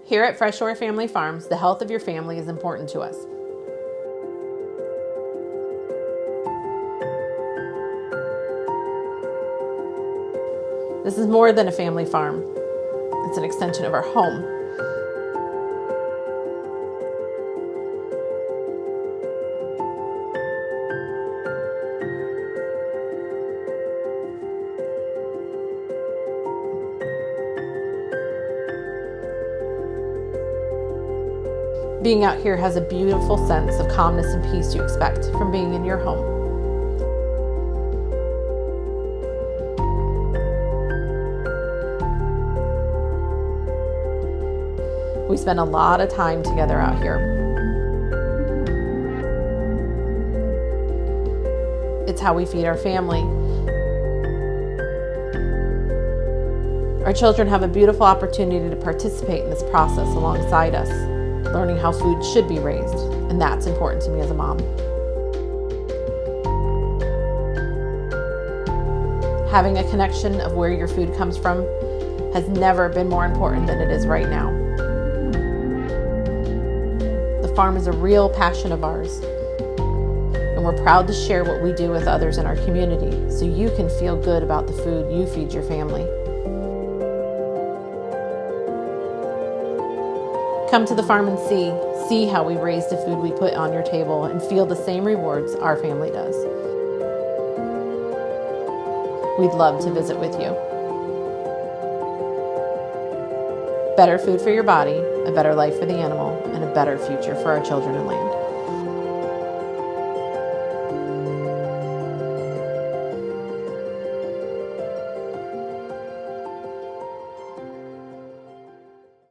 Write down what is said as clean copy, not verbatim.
Here at FreshORR Family Farms, the health of your family is important to us. This is more than a family farm. It's an extension of our home. Being out here has a beautiful sense of calmness and peace you expect from being in your home. We spend a lot of time together out here. It's how we feed our family. Our children have a beautiful opportunity to participate in this process alongside us, learning how food should be raised, and that's important to me as a mom. Having a connection of where your food comes from has never been more important than it is right now. The farm is a real passion of ours, and we're proud to share what we do with others in our community so you can feel good about the food you feed your family. Come to the farm and see how we raise the food we put on your table and feel the same rewards our family does. We'd love to visit with you. Better food for your body, a better life for the animal, and a better future for our children and land.